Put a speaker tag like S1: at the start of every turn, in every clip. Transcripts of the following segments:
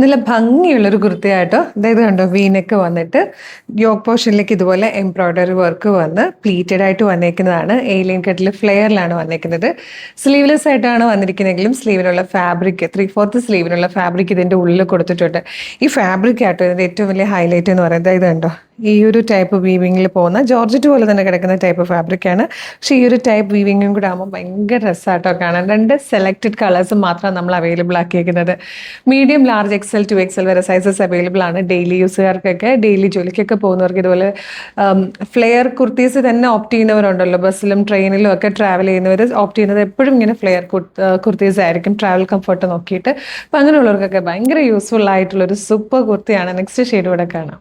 S1: നല്ല ഭംഗിയുള്ളൊരു കുർത്തയാട്ടോ. അതായത് കണ്ടോ, വീനൊക്കെ വന്നിട്ട് യോക്ക് പോർഷനിലേക്ക് ഇതുപോലെ എംബ്രോയ്ഡറി വർക്ക് വന്ന് പ്ലീറ്റഡ് ആയിട്ട് വന്നേക്കുന്നതാണ്. ഏലിയൻ കട്ടിൽ ഫ്ലെയറിലാണ് വന്നേക്കുന്നത്. സ്ലീവ്ലെസ് ആയിട്ടാണ് വന്നിരിക്കുന്നതെങ്കിലും സ്ലീവിനുള്ള ഫാബ്രിക് 3/4 സ്ലീവിനുള്ള ഫാബ്രിക് ഇതിൻ്റെ ഉള്ളിൽ കൊടുത്തിട്ടുണ്ട്. ഈ ഫാബ്രിക് ആട്ടോ ഇതിൻ്റെ ഏറ്റവും വലിയ ഹൈലൈറ്റ് എന്ന് പറയുന്നത്. ഇത് കണ്ടോ, ഈ ഒരു ടൈപ്പ് വീവിങ്ങിൽ പോകുന്ന ജോർജറ്റ് പോലെ തന്നെ കിടക്കുന്ന ടൈപ്പ് ഫാബ്രിക്കാണ്. പക്ഷേ ഈ ഒരു ടൈപ്പ് വീവിങ്ങും കൂടെ ആകുമ്പോൾ ഭയങ്കര രസമായിട്ടോ കാണാൻ. 2 സെലക്റ്റഡ് കളേഴ്സ് മാത്രമാണ് നമ്മൾ അവൈലബിൾ ആക്കിയിരിക്കുന്നത്. Medium, large, XL to XL വരെ സൈസസ് അവൈലബിൾ ആണ്. ഡെയിലി യൂസുകാർക്കൊക്കെ, ഡെയിലി ജോലിക്കൊക്കെ പോകുന്നവർക്ക്, ഇതുപോലെ ഫ്ലെയർ കുർത്തീസ് തന്നെ ഓപ്റ്റ് ചെയ്യുന്നവരുണ്ടല്ലോ. ബസ്സിലും ട്രെയിനിലും ഒക്കെ ട്രാവൽ ചെയ്യുന്നവർ ഓപ്റ്റ് ചെയ്യുന്നത് എപ്പോഴും ഇങ്ങനെ ഫ്ലെയർ കുർത്തീസ് ആയിരിക്കും, ട്രാവൽ കംഫർട്ട് നോക്കിയിട്ട്. അപ്പം അങ്ങനെയുള്ളവർക്കൊക്കെ ഭയങ്കര യൂസ്ഫുൾ ആയിട്ടുള്ളൊരു സൂപ്പർ കുർത്തിയാണ്. നെക്സ്റ്റ് ഷെയ്ഡ് കൂടെ കാണാം.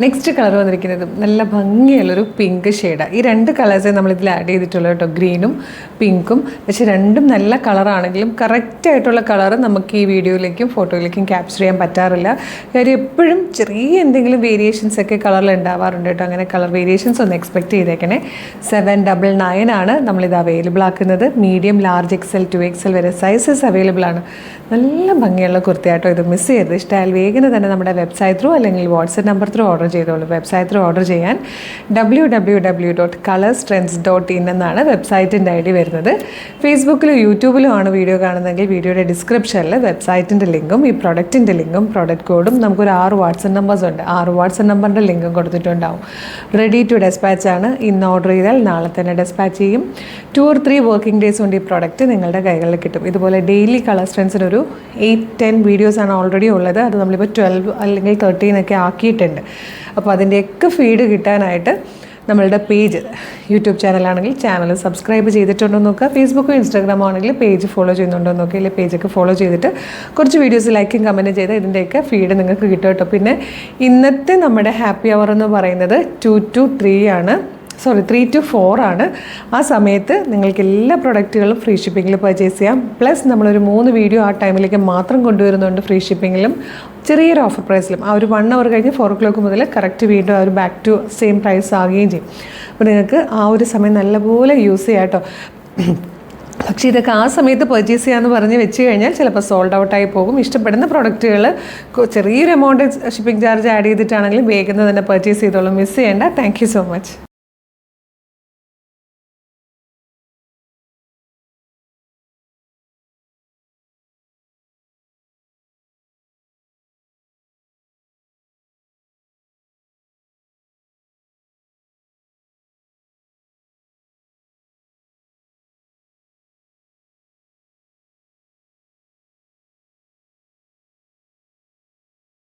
S1: നെക്സ്റ്റ് കളർ വന്നിരിക്കുന്നത് നല്ല ഭംഗിയുള്ളൊരു പിങ്ക് ഷെയ്ഡാണ്. ഈ 2 കളേഴ്സേ നമ്മളിതിൽ ആഡ് ചെയ്തിട്ടുള്ളൂ കേട്ടോ, ഗ്രീനും പിങ്കും. പക്ഷേ രണ്ടും നല്ല കളറാണെങ്കിലും കറക്റ്റായിട്ടുള്ള കളർ നമുക്ക് ഈ വീഡിയോയിലേക്കും ഫോട്ടോയിലേക്കും ക്യാപ്ചർ ചെയ്യാൻ പറ്റാറില്ല. കാര്യം എപ്പോഴും ചെറിയ എന്തെങ്കിലും വേരിയേഷൻസ് ഒക്കെ കളറിൽ ഉണ്ടാവാറുണ്ട് കേട്ടോ. അങ്ങനെ കളർ വേരിയേഷൻസ് ഒന്ന് എക്സ്പെക്ട് ചെയ്തേക്കണേ. 799 ആണ് നമ്മളിത് അവൈലബിൾ ആക്കുന്നത്. Medium, large, XL to XL വരെ സൈസസ് അവൈലബിൾ ആണ്. നല്ല ഭംഗിയുള്ള കുർത്തിയാട്ടോ. ഇത് മിസ് ചെയ്യരുത്. ഇഷ്ടമായാൽ വേഗം തന്നെ നമ്മുടെ വെബ്സൈറ്റ് ത്രൂ അല്ലെങ്കിൽ വാട്സപ്പ് നമ്പർ ത്രൂ ഓർഡർ ചെയ്തോളൂ. വെബ്സൈറ്റ് ത്രൂ ഓർഡർ ചെയ്യാൻ www.colorstrends.in എന്നാണ് വെബ്സൈറ്റിൻ്റെ ID വരുന്നത്. ഫേസ്ബുക്കിലും യൂട്യൂബിലും ആണ് വീഡിയോ കാണുന്നതെങ്കിൽ വീഡിയോയുടെ ഡിസ്ക്രിപ്ഷനിൽ വെബ്സൈറ്റിൻ്റെ ലിങ്കും ഈ പ്രൊഡക്റ്റിൻ്റെ ലിങ്കും പ്രൊഡക്റ്റ് കോഡും നമുക്കൊരു 6 വാട്സപ്പ് നമ്പേഴ്സ് ഉണ്ട്. 6 വാട്സപ്പ് നമ്പറിൻ്റെ ലിങ്കും കൊടുത്തിട്ടുണ്ടാവും. റെഡി ടു ഡെസ്പാച്ച് ആണ്. ഇന്ന് ഓർഡർ ചെയ്താൽ നാളെ തന്നെ ഡെസ്പാച്ച് ചെയ്യും. 2 or 3 വർക്കിംഗ് ഡേയ്സ് കൊണ്ട് ഈ പ്രോഡക്റ്റ് നിങ്ങളുടെ കൈകളിൽ കിട്ടും. ഇതുപോലെ ഡെയിലി കളർ സ്ട്രെൻസിനൊരു 8-10 വീഡിയോസാണ് ഓൾറെഡി ഉള്ളത്. അത് നമ്മളിപ്പോൾ 12 അല്ലെങ്കിൽ 13 ഒക്കെ ആക്കിയിട്ടുണ്ട്. അപ്പോൾ അതിൻ്റെയൊക്കെ ഫീഡ് കിട്ടാനായിട്ട് നമ്മളുടെ പേജ്, യൂട്യൂബ് ചാനലാണെങ്കിൽ ചാനൽ സബ്സ്ക്രൈബ് ചെയ്തിട്ടുണ്ടോ നോക്കുക. ഫേസ്ബുക്കും ഇൻസ്റ്റാഗ്രാമോ ആണെങ്കിൽ പേജ് ഫോളോ ചെയ്യുന്നുണ്ടോ നോക്കുക. ഇല്ലെങ്കിൽ പേജൊക്കെ ഫോളോ ചെയ്തിട്ട് കുറച്ച് വീഡിയോസ് ലൈക്കും കമൻറ്റും ചെയ്ത് ഇതിൻ്റെയൊക്കെ ഫീഡ് നിങ്ങൾക്ക് കിട്ടും കേട്ടോ. പിന്നെ ഇന്നത്തെ നമ്മുടെ ഹാപ്പി അവർ എന്ന് പറയുന്നത് 2 to 3 ആണ്. 3 to 4 ആണ്. ആ സമയത്ത് നിങ്ങൾക്ക് എല്ലാ പ്രൊഡക്റ്റുകളും ഫ്രീ ഷിപ്പിങ്ങിൽ പർച്ചേസ് ചെയ്യാം. പ്ലസ് നമ്മളൊരു 3 വീഡിയോ ആ ടൈമിലേക്ക് മാത്രം കൊണ്ടുവരുന്നുണ്ട് ഫ്രീ ഷിപ്പിങ്ങിലും ചെറിയൊരു ഓഫർ പ്രൈസിലും. ആ ഒരു 1 hour കഴിഞ്ഞ് 4 o'clock മുതൽ കറക്റ്റ് വീണ്ടും ആ ഒരു ബാക്ക് ടു സെയിം പ്രൈസ് ആകുകയും ചെയ്യും. അപ്പോൾ നിങ്ങൾക്ക് ആ ഒരു സമയം നല്ലപോലെ യൂസ് ചെയ്യാം കേട്ടോ. പക്ഷേ ഇതൊക്കെ ആ സമയത്ത് പർച്ചേസ് ചെയ്യാമെന്ന് പറഞ്ഞ് വെച്ച് കഴിഞ്ഞാൽ ചിലപ്പോൾ സോൾഡ് ഔട്ടായി പോകും. ഇഷ്ടപ്പെടുന്ന പ്രൊഡക്റ്റുകൾ ചെറിയൊരു എമൗണ്ട് ഷിപ്പിംഗ് ചാർജ് ആഡ് ചെയ്തിട്ടാണെങ്കിലും വേഗം തന്നെ പർച്ചേസ് ചെയ്തോളും. മിസ് ചെയ്യേണ്ട. Thank you so much.